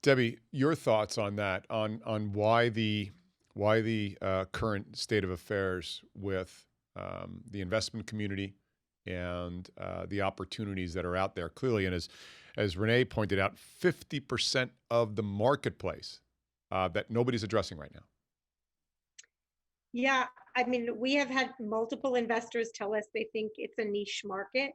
Debbie, your thoughts on that, on why the current state of affairs with the investment community and the opportunities that are out there clearly, and as Renee pointed out, 50% of the marketplace that nobody's addressing right now. Yeah, I mean, we have had multiple investors tell us they think it's a niche market,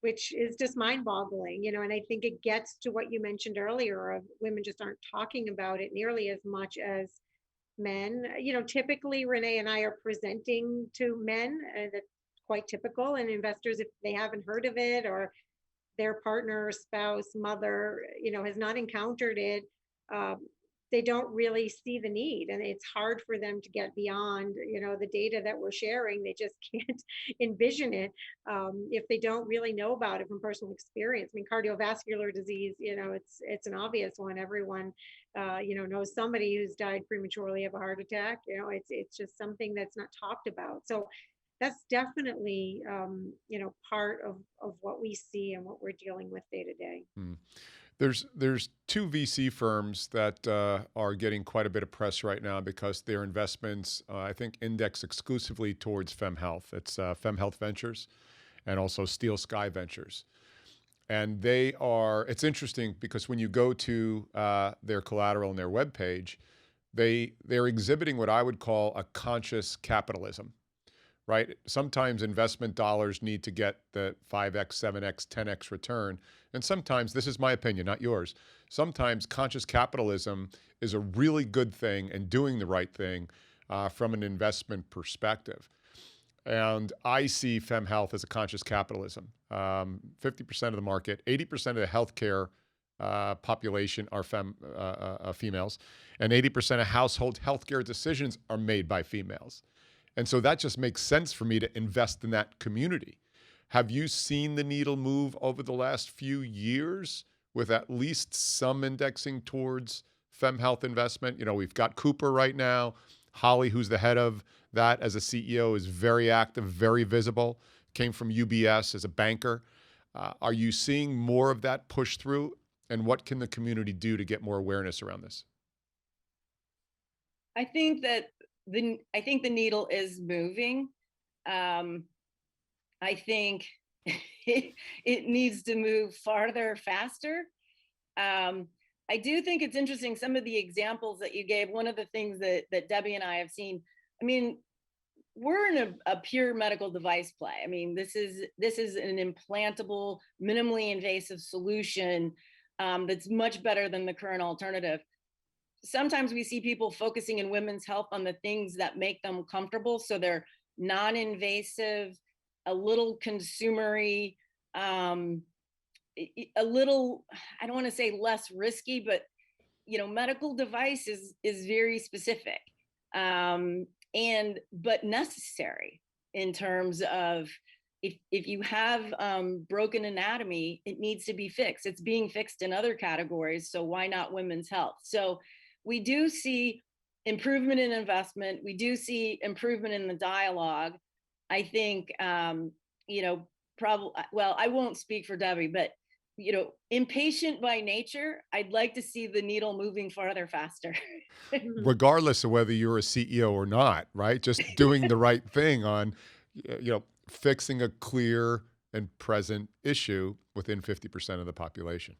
which is just mind-boggling, and I think it gets to what you mentioned earlier of women just aren't talking about it nearly as much as men. Typically Renee and I are presenting to men, that's quite typical, and investors, if they haven't heard of it or their partner, spouse, mother, has not encountered it, um, they don't really see the need, and it's hard for them to get beyond, the data that we're sharing. They just can't envision it if they don't really know about it from personal experience. I mean, cardiovascular disease, it's an obvious one. Everyone, knows somebody who's died prematurely of a heart attack. It's just something that's not talked about. So that's definitely part of what we see and what we're dealing with day to day. Hmm. There's two VC firms that are getting quite a bit of press right now because their investments, I think, index exclusively towards FemHealth. It's FemHealth Ventures and also Steel Sky Ventures. And it's interesting because when you go to their collateral and their webpage, they're exhibiting what I would call a conscious capitalism, right? Sometimes investment dollars need to get the 5x, 7x, 10x return. And sometimes, this is my opinion, not yours, sometimes conscious capitalism is a really good thing and doing the right thing from an investment perspective. And I see FemHealth as a conscious capitalism. 50% of the market, 80% of the healthcare population are females, and 80% of household healthcare decisions are made by females. And so that just makes sense for me to invest in that community. Have you seen the needle move over the last few years with at least some indexing towards FemHealth investment? We've got Cooper right now. Holly, who's the head of that as a CEO, is very active, very visible, came from UBS as a banker. Are you seeing more of that push through? And what can the community do to get more awareness around this? I think that the needle is moving. I think it needs to move farther, faster. I do think it's interesting, some of the examples that you gave. One of the things that Debbie and I have seen, I mean, we're in a pure medical device play. I mean, this is an implantable, minimally invasive solution that's much better than the current alternative. Sometimes we see people focusing in women's health on the things that make them comfortable. So they're non-invasive, a little consumery, a little, I don't want to say less risky, but medical device is very specific, but necessary in terms of if you have broken anatomy, it needs to be fixed. It's being fixed in other categories, so why not women's health? So we do see improvement in investment. We do see improvement in the dialogue. I think, well, I won't speak for Debbie, but, impatient by nature, I'd like to see the needle moving farther, faster. Regardless of whether you're a CEO or not, right? Just doing the right thing on, fixing a clear and present issue within 50% of the population.